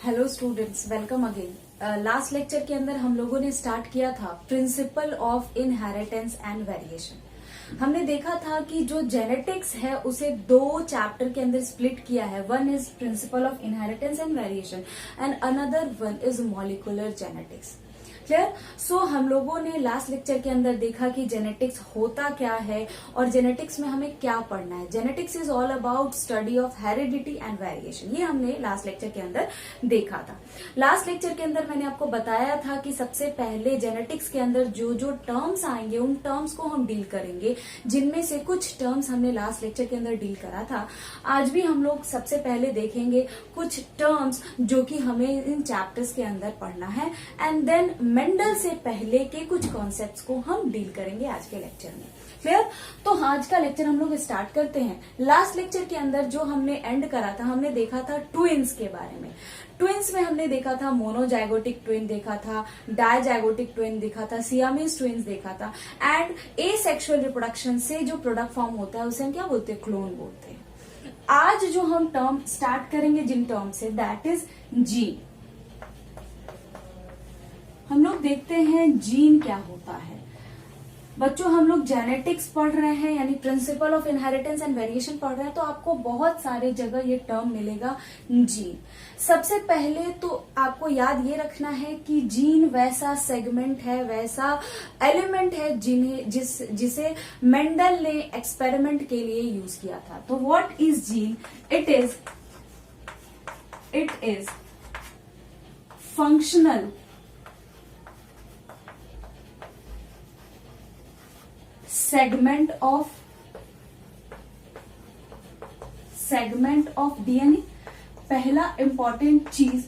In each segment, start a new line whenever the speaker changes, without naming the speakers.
Hello students, welcome again. Last lecture के अंदर हम लोगों ने स्टार्ट किया था principal of inheritance and variation. हमने देखा था कि जो जेनेटिक्स है उसे दो चैप्टर के अंदर स्प्लिट किया है। One is principle of inheritance and variation and another one is molecular genetics. Clear? So हम लोगों ने लास्ट लेक्चर के अंदर देखा कि जेनेटिक्स होता क्या है और जेनेटिक्स में हमें क्या पढ़ना है। Genetics is all about study of heredity and variation. ये हमने लास्ट लेक्चर के अंदर देखा था। लास्ट लेक्चर के अंदर मैंने आपको बताया था कि सबसे पहले जेनेटिक्स के अंदर जो जो टर्म्स आएंगे उन टर्म्स को हम डील करेंगे, जिनमें से कुछ टर्म्स हमने लास्ट लेक्चर के अंदर डील करा था। आज भी हम लोग सबसे पहले देखेंगे कुछ टर्म्स जो कि हमें इन चैप्टर्स के अंदर पढ़ना है एंड देन मेंडल से पहले के कुछ कॉन्सेप्ट्स को हम डील करेंगे आज के लेक्चर में। क्लियर? तो आज का लेक्चर हम लोग स्टार्ट करते हैं। लास्ट लेक्चर के अंदर जो हमने एंड करा था, हमने देखा था ट्विन्स के बारे में। ट्विन्स में हमने देखा था मोनोजाइगोटिक ट्विन देखा था, डायजाइगोटिक ट्विन देखा था, सियामीज ट्विन्स देखा था एंड एसेक्सुअल रिप्रोडक्शन से जो प्रोडक्ट फॉर्म होता है उसे हम क्या बोलते हैं? क्लोन बोलते हैं। आज जो हम टर्म स्टार्ट करेंगे जिन टर्म से, दैट इज जीन। हम लोग देखते हैं जीन क्या होता है। बच्चों, हम लोग जेनेटिक्स पढ़ रहे हैं यानी principal of inheritance and variation पढ़ रहे हैं, तो आपको बहुत सारे जगह ये टर्म मिलेगा जीन। सबसे पहले तो आपको याद ये रखना है कि जीन वैसा सेगमेंट है, वैसा एलिमेंट है जिसे मेंडल ने एक्सपेरिमेंट के लिए यूज किया था। तो what is gene? It is functional segment of DNA. पहला इंपॉर्टेंट चीज,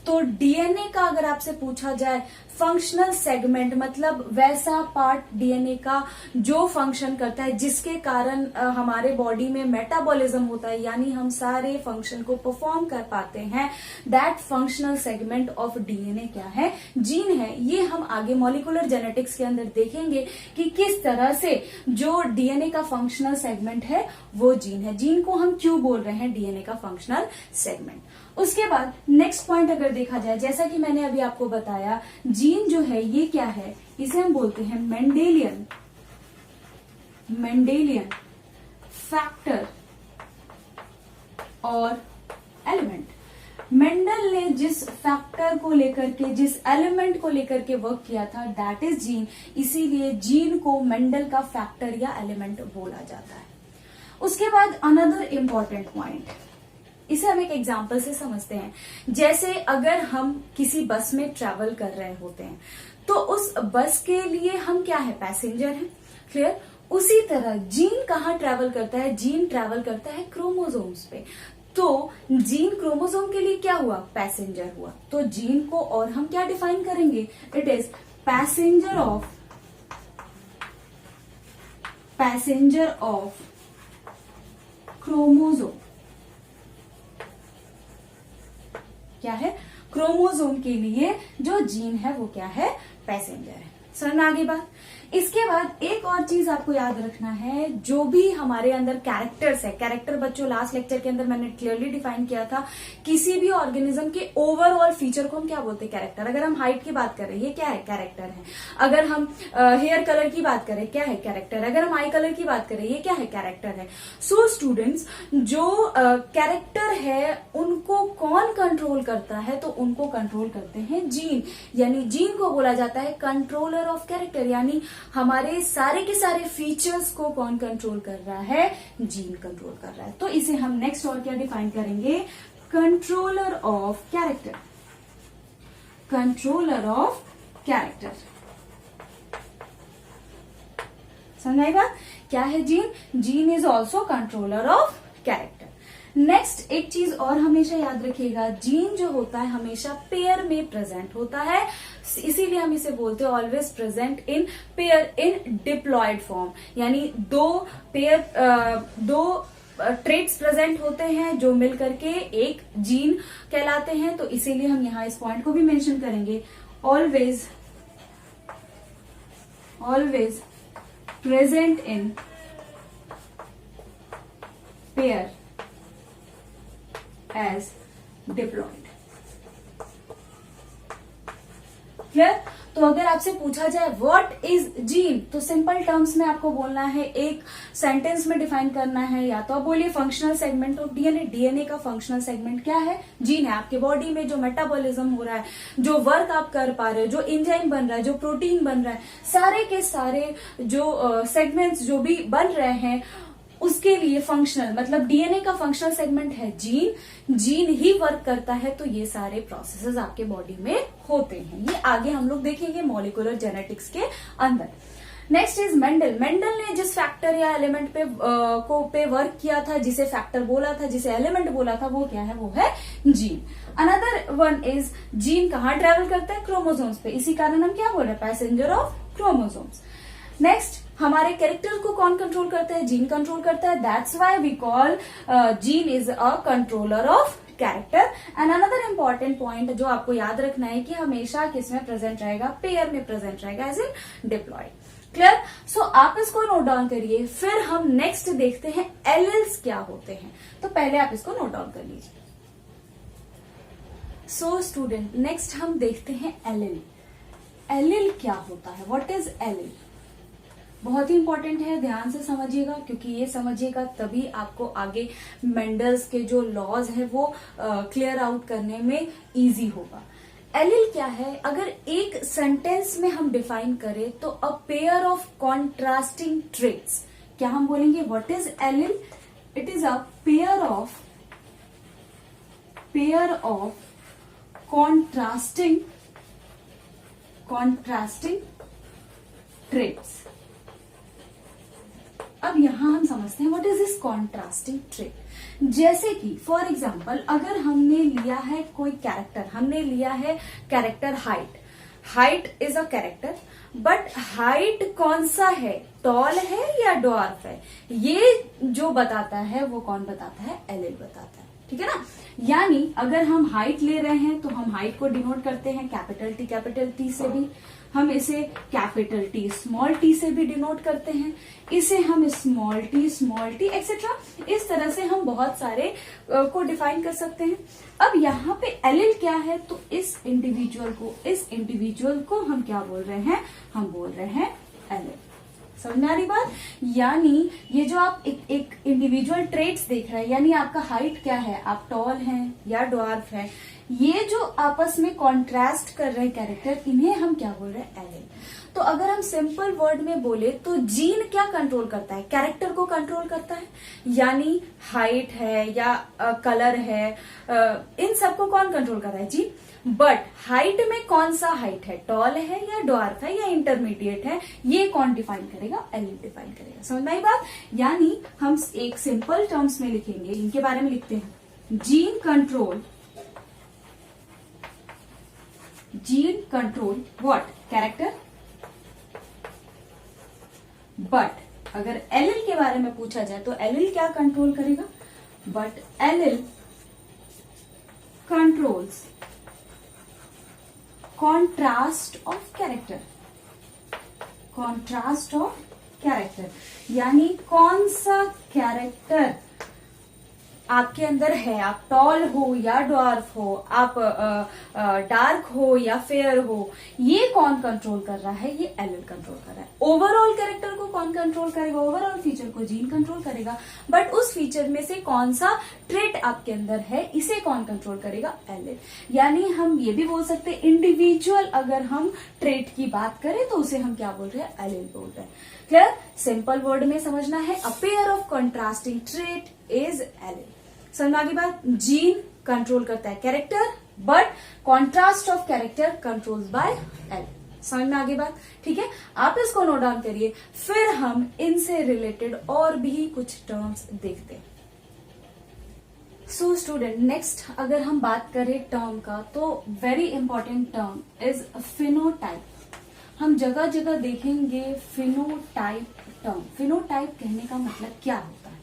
तो डीएनए का अगर आपसे पूछा जाए फंक्शनल सेगमेंट मतलब वैसा पार्ट डीएनए का जो फंक्शन करता है, जिसके कारण हमारे बॉडी में मेटाबॉलिज्म होता है, यानी हम सारे फंक्शन को परफॉर्म कर पाते हैं, that functional segment of DNA क्या है? जीन है। ये हम आगे मॉलिक्यूलर जेनेटिक्स के अंदर देखेंगे कि किस तरह से जो डीएनए का फंक्शनल सेगमेंट है वो जीन है। जीन को हम क्यों बोल रहे हैं डीएनए का फंक्शनल सेगमेंट। उसके बाद नेक्स्ट पॉइंट अगर देखा जाए, जैसा कि मैंने अभी आपको बताया, जीन जो है ये क्या है? इसे हम बोलते हैं मेंडेलियन फैक्टर और एलिमेंट। मेंडल ने जिस फैक्टर को लेकर के, जिस एलिमेंट को लेकर के वर्क किया था, दैट इज जीन। इसीलिए जीन को मेंडल का फैक्टर या एलिमेंट बोला जाता है। उसके बाद अनदर इंपॉर्टेंट पॉइंट, इसे हम एक एग्जाम्पल से समझते हैं। जैसे अगर हम किसी बस में ट्रेवल कर रहे होते हैं तो उस बस के लिए हम क्या है? पैसेंजर हैं। क्लियर? उसी तरह जीन कहाँ ट्रेवल करता है? जीन ट्रेवल करता है क्रोमोसोम्स पे। तो जीन क्रोमोसोम के लिए क्या हुआ? पैसेंजर हुआ। तो जीन को और हम क्या डिफाइन करेंगे? It is passenger of chromosome. क्या है? क्रोमोसोम के लिए जो जीन है वो क्या है? पैसेंजर है। समझ में आ गई बात? इसके बाद एक और चीज आपको याद रखना है, जो भी हमारे अंदर कैरेक्टर्स है। कैरेक्टर बच्चों लास्ट लेक्चर के अंदर मैंने क्लियरली डिफाइन किया था। किसी भी ऑर्गेनिज्म के ओवरऑल फीचर को हम क्या बोलते हैं? कैरेक्टर। अगर हम हाइट की बात करें, ये क्या है? कैरेक्टर है। अगर हम हेयर कलर की बात करें, क्या है? कैरेक्टर। अगर हम आई कलर की बात करें, ये क्या है? कैरेक्टर है। सो स्टूडेंट्स, जो कैरेक्टर है उनको कौन कंट्रोल करता है? तो उनको कंट्रोल करते हैं जीन। यानी जीन को बोला जाता है कंट्रोलर ऑफ कैरेक्टर, यानी हमारे सारे के सारे फीचर्स को कौन कंट्रोल कर रहा है? जीन कंट्रोल कर रहा है। तो इसे हम नेक्स्ट और क्या डिफाइन करेंगे? Controller of character. Controller of character. समझाएगा क्या है gene? Gene is also controller of character. Next एक चीज और हमेशा याद रखिएगा, जीन जो होता है हमेशा पेयर में प्रेजेंट होता है, इसीलिए हम इसे बोलते हैं always present in pair in diploid form. यानी दो ट्रेट्स प्रेजेंट होते हैं जो मिल करके एक जीन कहलाते हैं। तो इसीलिए हम यहां इस पॉइंट को भी मेंशन करेंगे, always present in pair as diploid। Clear? तो अगर आपसे पूछा जाए व्हाट इज जीन, तो सिंपल टर्म्स में आपको बोलना है, एक सेंटेंस में डिफाइन करना है। या तो आप बोलिए functional segment of DNA. DNA का फंक्शनल सेगमेंट क्या है? जीन है। आपके बॉडी में जो मेटाबॉलिज्म हो रहा है, जो वर्क आप कर पा रहे हो, जो एंजाइम बन रहा है, जो प्रोटीन बन रहा है, सारे के सारे जो सेगमेंट्स जो भी बन रहे हैं, उसके लिए फंक्शनल, मतलब डीएनए का फंक्शनल सेगमेंट है जीन। जीन ही वर्क करता है, तो ये सारे प्रोसेसेस आपके बॉडी में होते हैं। ये आगे हम लोग देखेंगे मॉलिक्यूलर जेनेटिक्स के अंदर। Next is Mendel. मेंडल ने जिस फैक्टर या एलिमेंट पे वर्क किया था, जिसे फैक्टर बोला था, जिसे एलिमेंट बोला था, वो क्या है? वो है gene. Another one is gene कहाँ ट्रेवल करता है? क्रोमोसोम्स पे। इसी कारण हम क्या बोल रहे हैं? Passenger of chromosomes. नेक्स्ट, हमारे कैरेक्टर को कौन कंट्रोल करता है? जीन कंट्रोल करता है। That's why we call gene is a controller of character. And another important point जो आपको याद रखना है कि हमेशा किसमें प्रेजेंट रहेगा? पेयर में प्रेजेंट रहेगा, एज इन डिप्लॉयड। क्लियर? सो आप इसको नोट डाउन करिए, फिर हम नेक्स्ट देखते हैं एलिल्स क्या होते हैं। तो पहले आप इसको नोट डाउन कर लीजिए। सो स्टूडेंट, नेक्स्ट हम देखते हैं एलिल। एलिल क्या होता है? What is allele? बहुत ही इंपॉर्टेंट है, ध्यान से समझिएगा, क्योंकि ये समझिएगा तभी आपको आगे मेंडल्स के जो लॉज है वो क्लियर आउट करने में इजी होगा। एलिल क्या है? अगर एक सेंटेंस में हम डिफाइन करें तो a pair of contrasting traits. क्या हम बोलेंगे? What is allele? It is a pair of contrasting traits. अब यहां हम समझते हैं what is this contrasting trait. जैसे कि फॉर एग्जाम्पल, अगर हमने लिया है कोई कैरेक्टर, हमने लिया है character height. Height is a character, but height कौन सा है? टॉल है या ड्वार्फ है? ये जो बताता है वो कौन बताता है? एलिल बताता है। ठीक है ना? यानी अगर हम हाइट ले रहे हैं तो हम हाइट को डिनोट करते हैं कैपिटल टी से भी, हम इसे कैपिटल टी स्मॉल टी से भी डिनोट करते हैं, इसे हम स्मॉल टी एक्सेट्रा, इस तरह से हम बहुत सारे को डिफाइन कर सकते हैं। अब यहाँ पे एलिल क्या है? तो इस इंडिविजुअल को हम क्या बोल रहे हैं? हम बोल रहे हैं एलिल। समझ में आ रही बात? यानी ये जो आप एक इंडिविजुअल ट्रेट्स देख रहे हैं, यानी आपका हाइट क्या है, आप टॉल हैं या ड्वार्फ है, ये जो आपस में कॉन्ट्रास्ट कर रहे हैं कैरेक्टर, इन्हें हम क्या बोल रहे हैं? एलिल। तो अगर हम सिंपल वर्ड में बोले तो जीन क्या कंट्रोल करता है? कैरेक्टर को कंट्रोल करता है। यानी हाइट है या कलर है, इन सबको कौन कंट्रोल कर रहा है? जीन। बट हाइट में कौन सा हाइट है? टॉल है या ड्वार्फ है या इंटरमीडिएट है? ये कौन डिफाइन करेगा? एलिल डिफाइन करेगा। समझ में आई बात? यानी हम एक सिंपल टर्म्स में लिखेंगे, इनके बारे में लिखते हैं। Gene control what? Character. But अगर एलिल के बारे में पूछा जाए तो एलिल क्या कंट्रोल करेगा? But allele controls contrast of character. यानी कौन सा कैरेक्टर आपके अंदर है, आप टॉल हो या ड्वार्फ हो, आप डार्क हो या फेयर हो, ये कौन कंट्रोल कर रहा है? ये एलिल कंट्रोल कर रहा है। ओवरऑल कैरेक्टर को कौन कंट्रोल करेगा? ओवरऑल फीचर को जीन कंट्रोल करेगा, बट उस फीचर में से कौन सा ट्रेट आपके अंदर है, इसे कौन कंट्रोल करेगा? एलिल। यानी हम ये भी बोल सकते हैं, इंडिविजुअल अगर हम ट्रेट की बात करें तो उसे हम क्या बोल रहे हैं? एलिल बोल रहे हैं। क्लियर? सिंपल वर्ड में समझना है, a pair of contrasting trait is allele. समझ आगे बात? जीन कंट्रोल करता है character, but contrast of character controls by allele. समझ में आगे बात? ठीक है, आप इसको नोट डाउन करिए, फिर हम इनसे रिलेटेड और भी कुछ टर्म्स देखते हैं। सो स्टूडेंट, नेक्स्ट अगर हम बात करें टर्म का, तो very important term is phenotype. हम जगह जगह देखेंगे फिनोटाइप टर्म। फिनोटाइप कहने का मतलब क्या होता है?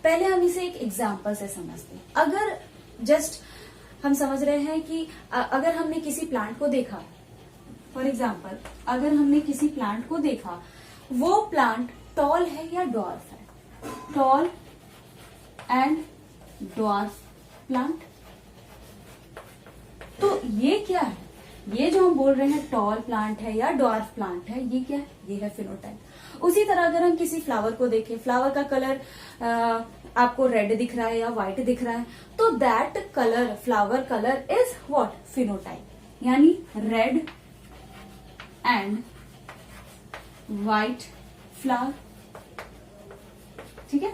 पहले हम इसे एक एग्जाम्पल से समझते हैं। अगर जस्ट हम समझ रहे हैं कि अगर हमने किसी प्लांट को देखा, फॉर एग्जाम्पल अगर हमने किसी प्लांट को देखा, वो प्लांट टॉल है या ड्वार्फ है? Tall and dwarf plant. तो ये क्या है? ये जो हम बोल रहे हैं टॉल प्लांट है या डॉर्फ प्लांट है, ये क्या है, ये है फिनोटाइप। उसी तरह अगर हम किसी फ्लावर को देखें, फ्लावर का कलर आपको रेड दिख रहा है या व्हाइट दिख रहा है, तो that colour, flower colour is what, phenotype, यानी रेड एंड व्हाइट फ्लावर। ठीक है,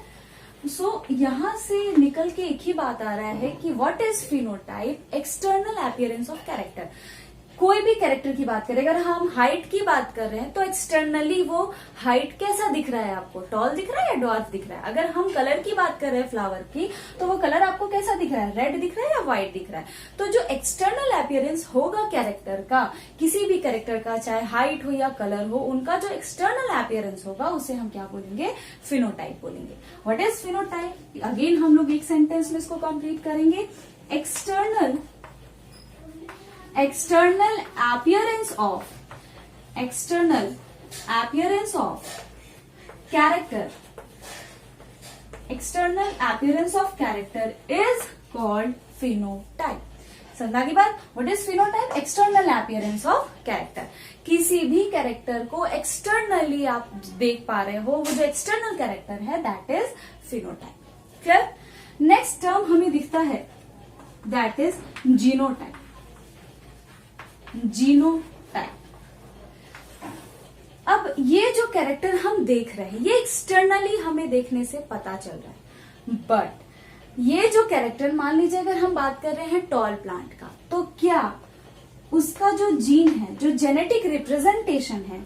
सो यहां से निकल के एक ही बात आ रहा है कि what is phenotype, external appearance of character. कोई भी कैरेक्टर की बात करें, अगर हम हाइट की बात कर रहे हैं तो एक्सटर्नली वो हाइट कैसा दिख रहा है आपको, टॉल दिख रहा है या डॉर्फ दिख रहा है। अगर हम कलर की बात कर रहे हैं फ्लावर की, तो वो कलर आपको कैसा दिख रहा है, रेड दिख रहा है या व्हाइट दिख रहा है। तो जो एक्सटर्नल अपीयरेंस होगा कैरेक्टर का, किसी भी कैरेक्टर का, चाहे हाइट हो या कलर हो, उनका जो एक्सटर्नल अपीयरेंस होगा उसे हम क्या बोलेंगे, फिनोटाइप बोलेंगे। व्हाट इज फिनोटाइप, अगेन हम लोग एक सेंटेंस में इसको कंप्लीट करेंगे। External appearance of character, external appearance of character is called phenotype। समझा की बात, what is phenotype, external appearance of character. किसी भी कैरेक्टर को एक्सटर्नली आप देख पा रहे हो, वो जो एक्सटर्नल कैरेक्टर है that is phenotype. Clear. Next term हमें दिखता है दैट इज जीनोटाइप। जीनोटाइप, अब ये जो कैरेक्टर हम देख रहे हैं ये एक्सटर्नली हमें देखने से पता चल रहा है, बट ये जो कैरेक्टर, मान लीजिए अगर हम बात कर रहे हैं टॉल प्लांट का, तो क्या उसका जो जीन है, जो जेनेटिक रिप्रेजेंटेशन है,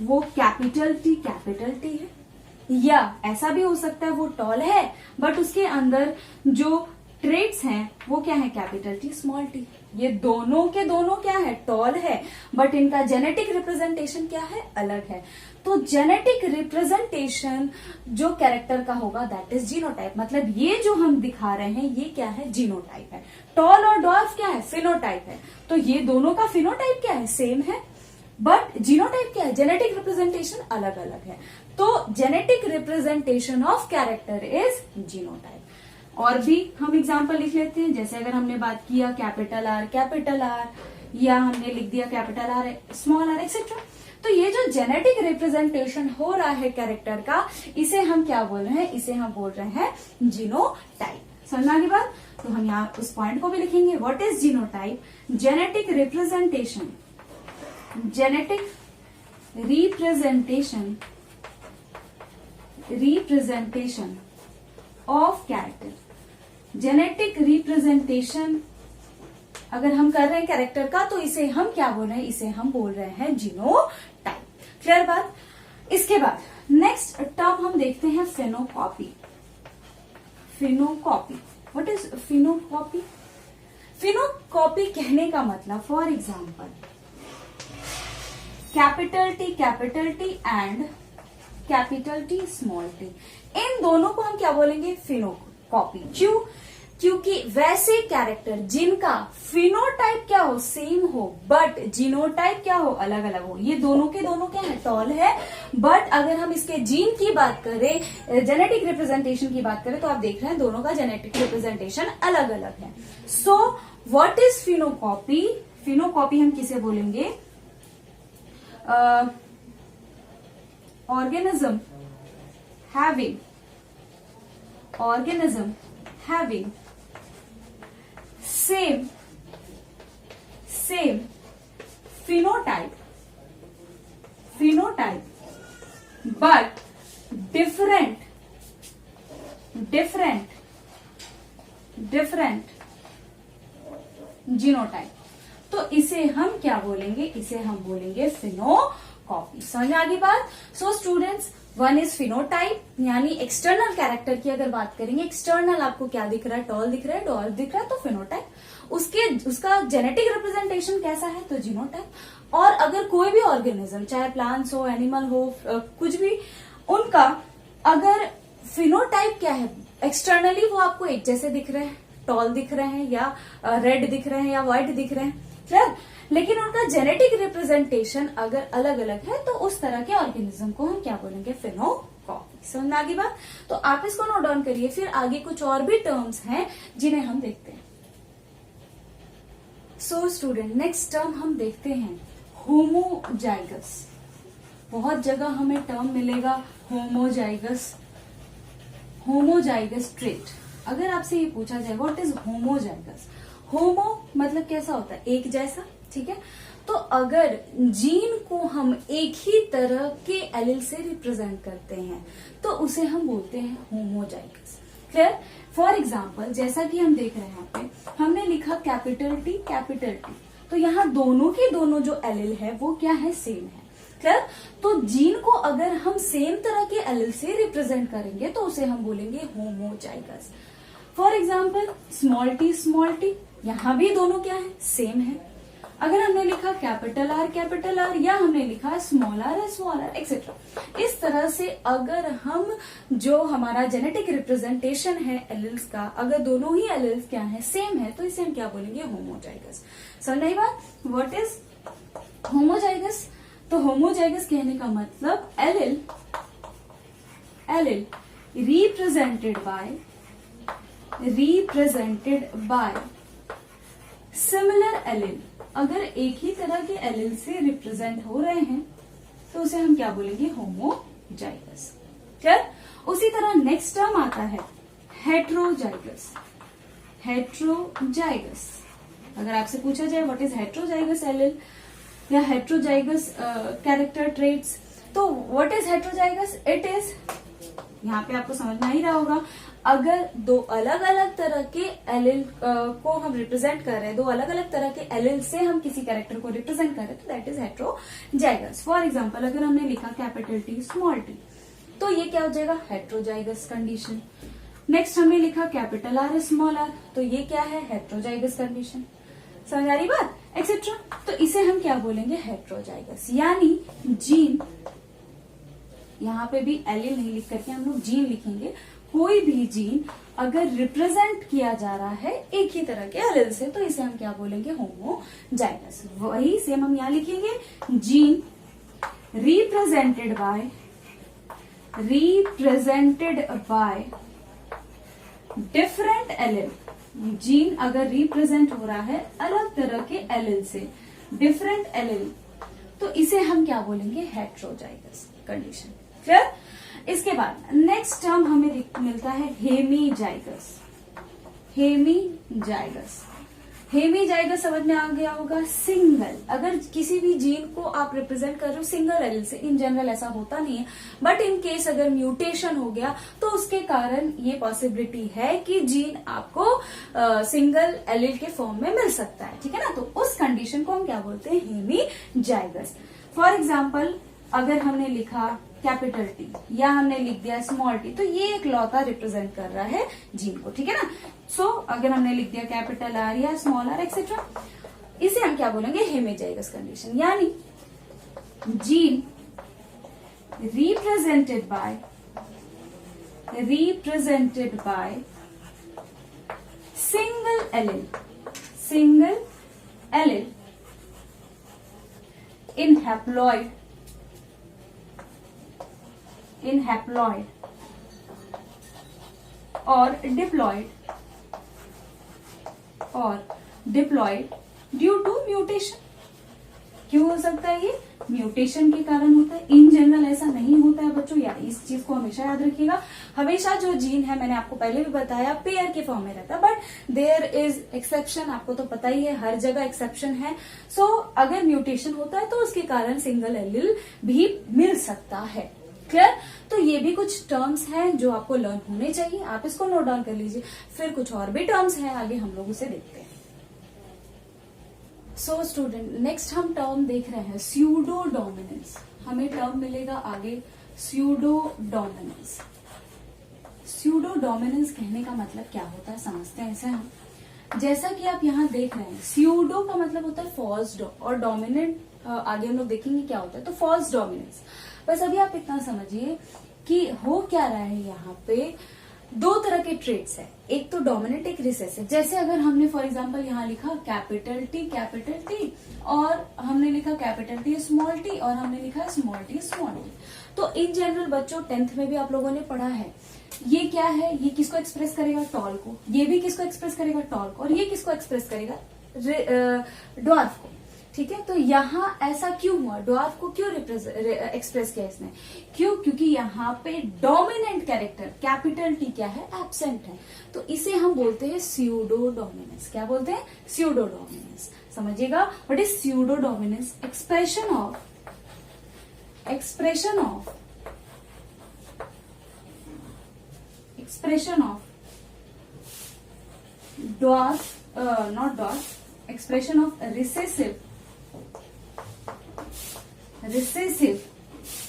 वो कैपिटल टी है, या ऐसा भी हो सकता है वो टॉल है बट उसके अंदर जो ट्रेट्स हैं वो क्या है, कैपिटल टी स्मॉल टी। ये दोनों के दोनों क्या है, टॉल है, बट इनका जेनेटिक रिप्रेजेंटेशन क्या है, अलग है। तो जेनेटिक रिप्रेजेंटेशन जो कैरेक्टर का होगा दैट इज जीनोटाइप। मतलब ये जो हम दिखा रहे हैं ये क्या है, जीनोटाइप है। टॉल और डॉर्फ क्या है, फिनोटाइप है। तो ये दोनों का फिनोटाइप क्या है, सेम है, बट जीनोटाइप क्या है, जेनेटिक रिप्रेजेंटेशन अलग अलग है। तो genetic representation of character is genotype. और भी हम एग्जाम्पल लिख लेते हैं, जैसे अगर हमने बात किया कैपिटल आर, या हमने लिख दिया capital r small r etcetera. तो ये जो जेनेटिक रिप्रेजेंटेशन हो रहा है कैरेक्टर का, इसे हम क्या बोल रहे हैं, इसे हम बोल रहे हैं जीनोटाइप। समझना की बात। तो हम यहाँ उस पॉइंट को भी लिखेंगे, what is genotype, genetic representation of character. Genetic representation अगर हम कर रहे हैं कैरेक्टर का, तो इसे हम क्या बोल रहे हैं, इसे हम बोल रहे हैं जीनोटाइप। क्लियर बात। इसके बाद नेक्स्ट टर्म हम देखते हैं phenocopy. What is phenocopy? Phenocopy कहने का मतलब, for example capital T and capital T small T, इन दोनों को हम क्या बोलेंगे, फिनोकॉपी। क्यों? क्योंकि वैसे कैरेक्टर जिनका फिनोटाइप क्या हो, सेम हो, बट जीनोटाइप क्या हो, अलग अलग हो। ये दोनों के दोनों क्या है, टॉल है, बट अगर हम इसके जीन की बात करें, जेनेटिक रिप्रेजेंटेशन की बात करें, तो आप देख रहे हैं दोनों का जेनेटिक रिप्रेजेंटेशन अलग अलग है। So what is phenocopy? Phenocopy हम किसे बोलेंगे, organism having same phenotype but different genotype. तो इसे हम क्या बोलेंगे, इसे हम बोलेंगे फिनोकॉपी। समझ आ गई बात। So students, one is phenotype, यानी एक्सटर्नल कैरेक्टर की अगर बात करेंगे, एक्सटर्नल आपको क्या दिख रहा है, टॉल दिख रहा है, डॉर्फ दिख रहा है, तो फिनोटाइप। उसका जेनेटिक रिप्रेजेंटेशन कैसा है, तो जीनोटाइप। और अगर कोई भी ऑर्गेनिज्म, चाहे प्लांट्स हो, एनिमल हो, कुछ भी, उनका अगर फिनोटाइप क्या है, एक्सटर्नली वो आपको एक जैसे दिख रहे हैं, टॉल दिख रहे हैं, या रेड दिख रहे हैं, या व्हाइट दिख रहे हैं, क्लियर। लेकिन उनका जेनेटिक रिप्रेजेंटेशन अगर अलग अलग है, तो उस तरह के ऑर्गेनिज्म को हम क्या बोलेंगे, फिनोकॉपी। समझ आ गई बात। तो आप इसको नोट डाउन करिए, फिर आगे कुछ और भी टर्म्स हैं जिन्हें हम देखते हैं। सो स्टूडेंट, नेक्स्ट टर्म हम देखते हैं होमोजाइगस। बहुत जगह हमें टर्म मिलेगा होमोजाइगस, होमोजाइगस ट्रेट। अगर आपसे ये पूछा जाए व्हाट इज होमोजाइगस, होमो मतलब कैसा होता है, एक जैसा, ठीक है। तो अगर जीन को हम एक ही तरह के एलील से रिप्रेजेंट करते हैं तो उसे हम बोलते हैं होमोजाइगस। क्लियर? फॉर एग्जाम्पल, जैसा कि हम देख रहे हैं यहाँ पे हमने लिखा कैपिटल टी कैपिटल टी, तो यहाँ दोनों के दोनों जो एलील है वो क्या है, सेम है। क्लियर? तो जीन को अगर हम सेम तरह के एलील से रिप्रेजेंट करेंगे तो उसे हम बोलेंगे homozygous. For example small T, यहाँ भी दोनों क्या है, सेम है। अगर हमने लिखा कैपिटल आर या हमने लिखा स्मॉल आर एक्सेट्रा, इस तरह से अगर हम जो हमारा जेनेटिक रिप्रेजेंटेशन है एलिल्स का, अगर दोनों ही एलिल्स क्या है, सेम है, तो इसे हम क्या बोलेंगे, होमोजाइगस। समझ आई बात? What is homozygous? तो होमोजाइगस कहने का मतलब allele represented by similar allele. अगर एक ही तरह के एलिल से रिप्रेजेंट हो रहे हैं तो उसे हम क्या बोलेंगे, होमोजाइगस। क्लियर? उसी तरह नेक्स्ट टर्म आता है हेट्रोजाइगस। अगर आपसे पूछा जाए व्हाट इज हेट्रोजाइगस एलिल या हेट्रोजाइगस कैरेक्टर ट्रेट्स, तो what is heterozygous? It is, यहाँ पे आपको समझ में ही रहा होगा, अगर दो अलग अलग तरह के एलिल को हम रिप्रेजेंट कर रहे हैं, दो अलग अलग तरह के एलिल से हम किसी कैरेक्टर को रिप्रेजेंट कर रहे हैं तो that is heterozygous. For example, अगर हमने लिखा कैपिटल टी स्मॉल टी, तो ये क्या हो जाएगा, हेट्रोजाइगस कंडीशन। नेक्स्ट हमने लिखा कैपिटल आर स्मॉल आर, तो ये क्या है, हेट्रोजाइगस कंडीशन। समझ आ रही बात? एक्सेट्रा। तो इसे हम क्या बोलेंगे, हेट्रोजाइगस। यानी जीन, यहाँ पे भी एलिल नहीं लिख करके हम लोग जीन लिखेंगे। कोई भी जीन अगर रिप्रेजेंट किया जा रहा है एक ही तरह के एलिल से तो इसे हम क्या बोलेंगे, होमोजाइगस। वही सेम हम यहाँ लिखेंगे, gene represented by different allele. Gene अगर रिप्रेजेंट हो रहा है अलग तरह के एलिल से, डिफरेंट एलिल, तो इसे हम क्या बोलेंगे, हेट्रोजाइगस कंडीशन। क्लियर? इसके बाद नेक्स्ट टर्म हमें मिलता है हेमीजाइगस समझ में आ गया होगा। सिंगल, अगर किसी भी जीन को आप रिप्रेजेंट कर रहे हो सिंगल एलिल से, इन जनरल ऐसा होता नहीं है, बट इन केस अगर म्यूटेशन हो गया तो उसके कारण ये पॉसिबिलिटी है कि जीन आपको सिंगल एलिल के फॉर्म में मिल सकता है, ठीक है ना। तो उस कंडीशन को हम क्या बोलते हैं, हेमीजाइगस। फॉर एग्जाम्पल, अगर हमने लिखा कैपिटल टी या हमने लिख दिया स्मॉल टी, तो ये एक लौता रिप्रेजेंट कर रहा है जीन को, ठीक है ना। सो अगर हमने लिख दिया कैपिटल आर या स्मॉल आर एक्सेट्रा, इसे हम क्या बोलेंगे, हेमीजाइगस कंडीशन। यानी gene represented by single allele in haploid or diploid due to mutation। क्यों हो सकता है, ये म्यूटेशन के कारण होता है। इन जनरल ऐसा नहीं होता है बच्चों, या इस चीज को हमेशा याद रखिएगा। हमेशा जो जीन है, मैंने आपको पहले भी बताया, पेयर के फॉर्म में रहता है, बट देयर इज एक्सेप्शन। आपको तो पता ही है, हर जगह एक्सेप्शन है। सो अगर म्यूटेशन होता है तो उसके कारण सिंगल एलिल भी मिल सकता है। क्लियर? तो ये भी कुछ टर्म्स हैं जो आपको लर्न होने चाहिए, आप इसको नोट डाउन कर लीजिए। फिर कुछ और भी टर्म्स हैं, आगे हम लोग उसे देखते हैं। सो स्टूडेंट, नेक्स्ट हम टर्म देख रहे हैं स्यूडो डोमिनेंस। हमें टर्म मिलेगा आगे स्यूडो डोमिनेंस। स्यूडो डोमिनेंस कहने का मतलब क्या होता है, समझते हैं इसे हम। जैसा कि आप यहाँ देख रहे हैं, स्यूडो का मतलब होता है फॉल्स, और डोमिनेंट आगे हम लोग देखेंगे क्या होता है। तो फॉल्स डोमिनेंस, बस अभी आप इतना समझिए कि हो क्या रहा है। यहाँ पे दो तरह के ट्रेट्स है, एक तो डोमिनेंट, एक रिसेसिव। जैसे अगर हमने फॉर एग्जांपल यहाँ लिखा कैपिटल टी और हमने लिखा कैपिटल टी स्मॉल टी और हमने लिखा स्मॉल टी, तो इन जनरल बच्चों 10th में भी आप लोगों ने पढ़ा है, ये क्या है, ये किसको एक्सप्रेस करेगा, टॉल को। ये भी किसको एक्सप्रेस करेगा, टॉल को। और ये किसको एक्सप्रेस करेगा, ड्वार्फ को। ठीक है, तो यहाँ ऐसा क्यों हुआ, ड्वार्फ को क्यों एक्सप्रेस किया इसने, क्यों, क्योंकि यहाँ पे डोमिनेंट कैरेक्टर कैपिटल टी क्या है, एब्सेंट है, तो इसे हम बोलते हैं स्यूडो डोमिनेंस। क्या बोलते हैं, स्यूडो डोमिनेंस। समझिएगा, what is pseudo dominance, expression of dwarf, not dwarf, expression of recessive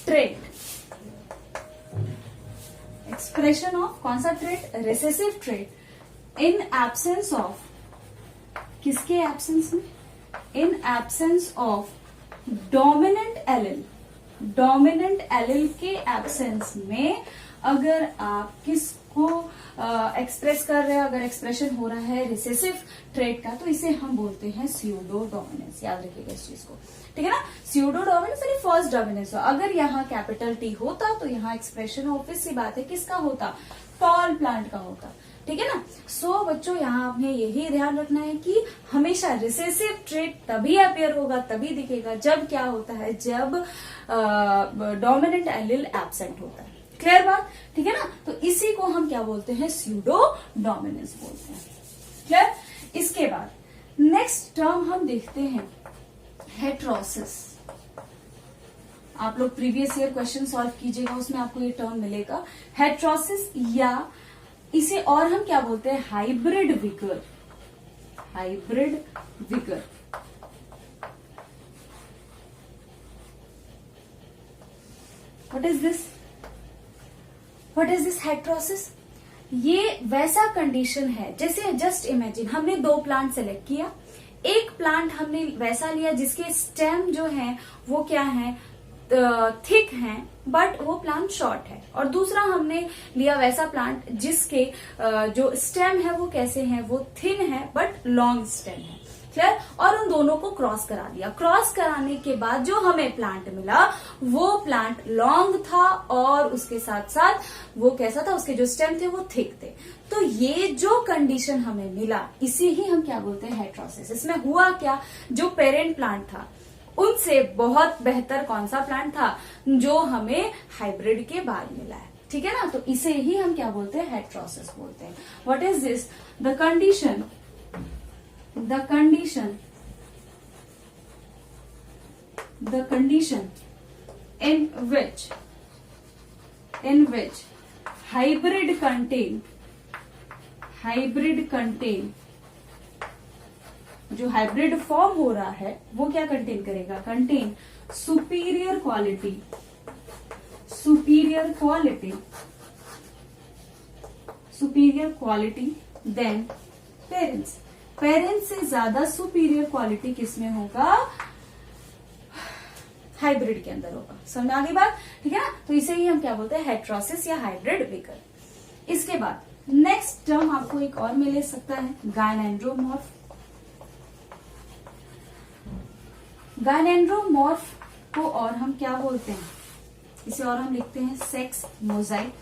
trait, expression of कौन सा trait, recessive trait, in absence of, किसके absence में, in absence of dominant allele के absence में अगर आप किसको एक्सप्रेस कर रहे हैं, अगर एक्सप्रेशन हो रहा है रिसेसिव ट्रेट का, तो इसे हम बोलते हैं स्यूडो डोमिनेंस। याद रखिएगा इस चीज को, ठीक है ना। स्यूडो डोमिनेंस यानी फर्स्ट डोमिनेंस हो। अगर यहाँ कैपिटल टी होता तो यहाँ एक्सप्रेशन ऑब्वियस सी बात है किसका होता, टॉल प्लांट का होता, ठीक है ना। सो बच्चों यहाँ आपने यही ध्यान रखना है कि हमेशा रिसेसिव ट्रेट तभी अपेयर होगा, तभी दिखेगा जब क्या होता है, जब डोमिनेंट एलिल एब्सेंट होता है। क्लियर बात, ठीक है ना। तो इसी को हम क्या बोलते हैं, स्यूडो डोमिनेंस बोलते हैं। क्लियर। इसके बाद नेक्स्ट टर्म हम देखते हैं हेट्रोसिस। आप लोग प्रीवियस ईयर क्वेश्चन सॉल्व कीजिएगा, उसमें आपको ये टर्म मिलेगा हेट्रोसिस, या इसे और हम क्या बोलते हैं, hybrid vigour. What is this heterosis. ये वैसा कंडीशन है जैसे, जस्ट इमेजिन हमने दो प्लांट सेलेक्ट किया, एक प्लांट हमने वैसा लिया जिसके स्टेम जो है वो क्या है, थिक है, बट वो प्लांट शॉर्ट है, और दूसरा हमने लिया वैसा प्लांट जिसके जो स्टेम है वो कैसे है, वो थिन है बट लॉन्ग स्टेम है। क्लियर। और उन दोनों को क्रॉस करा दिया। क्रॉस कराने के बाद जो हमें प्लांट मिला वो प्लांट लॉन्ग था और उसके साथ साथ वो कैसा था, उसके जो स्टेम थे वो थिक थे। तो ये जो कंडीशन हमें मिला इसे ही हम क्या बोलते हैं, हेट्रोसिस। इसमें हुआ क्या, जो पेरेंट प्लांट था उनसे बहुत बेहतर कौन सा प्लांट था, जो हमें हाइब्रिड के बाद मिला है, ठीक है ना। तो इसे ही हम क्या बोलते हैं, हेट्रोसिस बोलते हैं। What is this, the condition in which hybrid contain जो हाइब्रिड फॉर्म हो रहा है वो क्या कंटेन करेगा, contain superior quality than parents से ज्यादा सुपीरियर क्वालिटी किसमें होगा, हाइब्रिड के अंदर होगा। समझ आ गई बात, ठीक है ना। तो इसे ही हम क्या बोलते हैं, हेट्रोसिस या हाइब्रिड विगर। इसके बाद नेक्स्ट टर्म आपको एक और मिल सकता है, गायनेंड्रोमॉर्फ। गायनेंड्रोमॉर्फ को और हम क्या बोलते हैं, इसे और हम लिखते हैं सेक्स मोजाइक।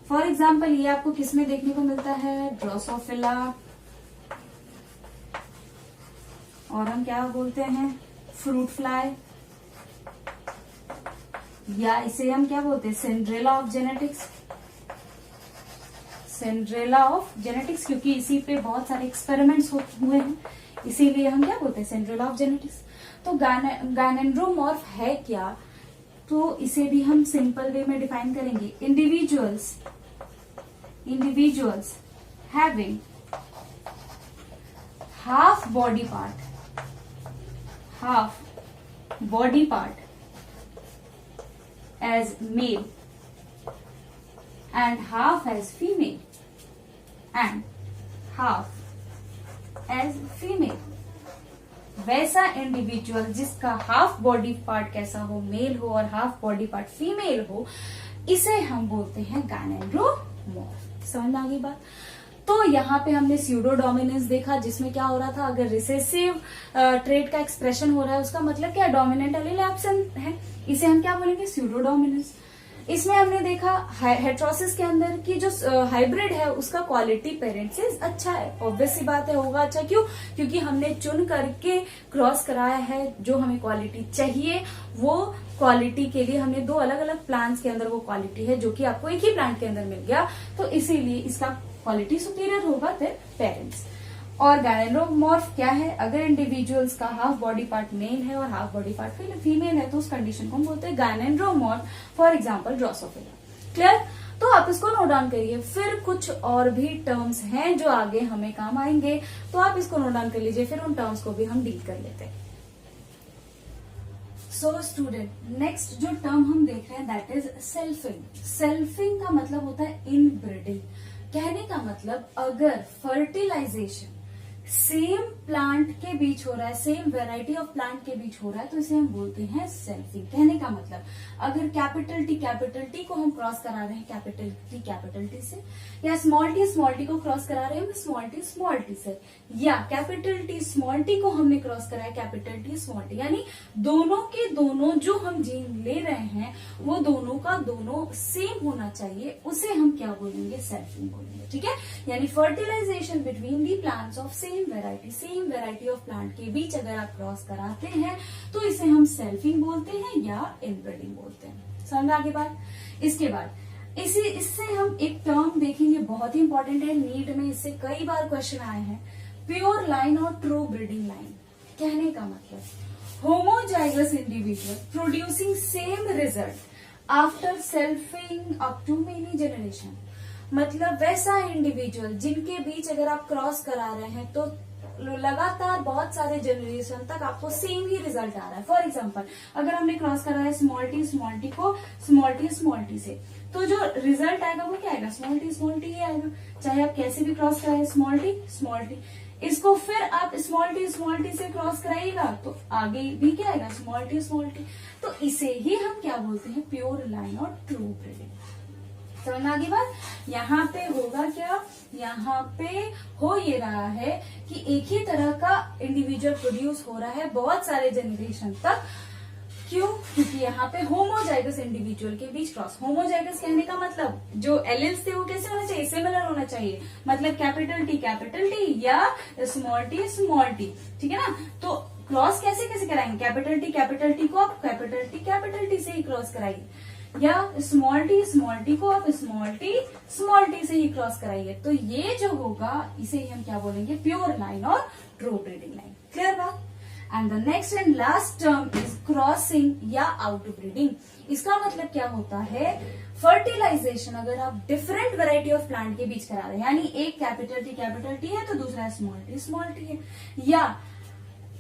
फॉर एग्जाम्पल ये आपको किसमें देखने को मिलता है, ड्रोसोफिला, और हम क्या बोलते हैं, फ्रूट फ्लाई, या इसे हम क्या बोलते हैं, सिंड्रेला ऑफ जेनेटिक्स, क्योंकि इसी पे बहुत सारे एक्सपेरिमेंट्स हुए हैं, इसीलिए हम क्या बोलते हैं, सिंड्रेला ऑफ जेनेटिक्स। तो गायनेंड्रोमॉर्फ है क्या, तो इसे भी हम सिंपल वे में डिफाइन करेंगे, individuals having half body part as male and half as female वैसा इंडिविजुअल जिसका हाफ बॉडी पार्ट कैसा हो, मेल हो, और हाफ बॉडी पार्ट फीमेल हो, इसे हम बोलते हैं गायनेंड्रोमॉर्फ। समझ में आ गई बात। तो यहाँ पे हमने स्यूडो डोमिनेंस देखा, जिसमें क्या हो रहा था, अगर रिसेसिव ट्रेट का एक्सप्रेशन हो रहा है उसका मतलब क्या, डोमिनेंट एलील एब्सेंट है, इसे हम क्या बोलेंगे, स्यूडो डोमिनेंस। इसमें हमने देखा हेट्रोसिस के अंदर की जो हाइब्रिड है उसका क्वालिटी पेरेंट से अच्छा है। ऑब्वियस सी बात है, होगा अच्छा। क्यों? क्योंकि हमने चुन करके क्रॉस कराया है। जो हमें क्वालिटी चाहिए वो क्वालिटी के लिए हमने दो अलग अलग प्लांट्स के अंदर वो क्वालिटी है जो कि आपको एक ही प्लांट के अंदर मिल गया, तो इसीलिए इसका क्वालिटी सुपीरियर होगा देन पेरेंट्स। और गायनेरोमॉर्फ क्या है? अगर इंडिविजुअल्स का हाफ बॉडी पार्ट मेल है और हाफ बॉडी पार्ट फीमेल है तो उस कंडीशन को हम बोलते हैं gynandromorph. For example Drosophila. Clear? तो आप इसको नोट डाउन करिए। फिर कुछ और भी टर्म्स हैं जो आगे हमें काम आएंगे, तो आप इसको नोट डाउन कर लीजिए, फिर उन टर्म्स को भी हम डील कर लेते हैं। सो स्टूडेंट, नेक्स्ट जो टर्म हम देख रहे हैं दैट इज सेल्फिंग। सेल्फिंग का मतलब होता है इनब्रीडिंग। कहने का मतलब अगर फर्टिलाइजेशन सेम प्लांट के बीच हो रहा है, सेम वेराइटी ऑफ प्लांट के बीच हो रहा है, तो इसे हम बोलते हैं सेल्फिंग। कहने का मतलब अगर कैपिटल टी को हम क्रॉस करा रहे हैं कैपिटल टी से, या स्मॉल टी को क्रॉस करा रहे हैं स्मॉल टी से, या कैपिटल टी स्मॉल टी को हमने क्रॉस कराया कैपिटल टी स्मॉल टी, यानी दोनों के दोनों जो हम जीन ले रहे हैं वो दोनों का दोनों सेम होना चाहिए, उसे हम क्या बोलेंगे? सेल्फिंग बोलेंगे। ठीक है? यानी fertilisation between the plants of same variety of plant के बीच अगर आप क्रॉस कराते हैं तो इसे हम सेल्फिंग बोलते हैं या इनब्रीडिंग बोलते हैं। समझ आगे बात? इसके बाद इससे हम एक टर्म देखेंगे, बहुत ही इंपॉर्टेंट है, नीट में इससे कई बार क्वेश्चन आए हैं, प्योर लाइन और ट्रू ब्रीडिंग लाइन। कहने का मतलब homozygous individual producing same result after selfing up to many generation. मतलब वैसा इंडिविजुअल जिनके बीच अगर आप क्रॉस करा रहे हैं तो लगातार बहुत सारे जनरेशन तक आपको सेम ही रिजल्ट आ रहा है। फॉर एग्जांपल, अगर हमने क्रॉस करा है स्मॉल टी को स्मॉल टी से, तो जो रिजल्ट आएगा वो क्या आएगा? स्मॉल टी ही आएगा। चाहे आप कैसे भी क्रॉस कराए स्मॉल टी, इसको फिर आप स्मॉल टी से क्रॉस कराइएगा तो आगे भी क्या आएगा? Small T. तो इसे ही हम क्या बोलते हैं? प्योर लाइन और ट्रू ब्रीडिंग। समझ में आगे बात? यहाँ पे होगा क्या? यहाँ पे हो ये रहा है कि एक ही तरह का इंडिविजुअल प्रोड्यूस हो रहा है बहुत सारे जनरेशन तक। क्यों? क्योंकि यहाँ पे होमोजाइगस इंडिविजुअल के बीच क्रॉस। होमोजाइगस कहने का मतलब जो एलिल्स थे वो कैसे होना चाहिए? सिमिलर होना चाहिए। मतलब कैपिटल टी या स्मॉल टी। ठीक है ना? तो क्रॉस कैसे कराएंगे? कैपिटल टी को आप कैपिटल टी से ही क्रॉस कराइए, या स्मॉल टी को आप स्मॉल टी से ही क्रॉस कराइए। तो ये जो होगा इसे ही हम क्या बोलेंगे? प्योर लाइन और ट्रू ब्रीडिंग लाइन। क्लियर बात? And the next and last term is crossing या आउटब्रीडिंग। इसका मतलब क्या होता है? फर्टिलाइजेशन अगर आप डिफरेंट वेराइटी ऑफ प्लांट के बीच करा रहे हैं, यानी एक कैपिटल टी है तो दूसरा स्मॉल टी है, या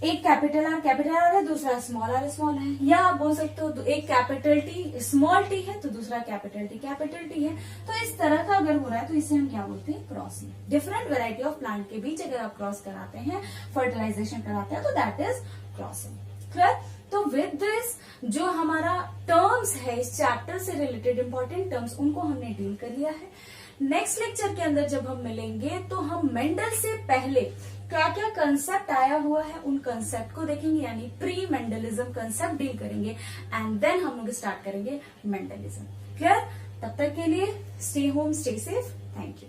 एक कैपिटल आर है दूसरा स्मॉल है, या आप बोल सकते हो एक कैपिटल टी स्मॉल टी है तो दूसरा कैपिटल टी है। तो इस तरह का अगर हो रहा है तो इसे हम क्या बोलते हैं? Crossing. Different variety of plant के बीच अगर आप क्रॉस कराते हैं, फर्टिलाइजेशन कराते हैं, तो दैट इज क्रॉसिंग। क्लियर? तो विद दिस जो हमारा टर्म्स है इस चैप्टर से रिलेटेड इंपॉर्टेंट टर्म्स, उनको हमने डील कर लिया है। नेक्स्ट लेक्चर के अंदर जब हम मिलेंगे तो हम मेंडल से पहले क्या क्या कंसेप्ट आया हुआ है उन कंसेप्ट को देखेंगे, यानी प्री मेंडलिज्म कंसेप्ट डील करेंगे, एंड देन हम लोग स्टार्ट करेंगे मेंडलिज्म। क्लियर? तब तक के लिए stay home, stay safe. Thank you.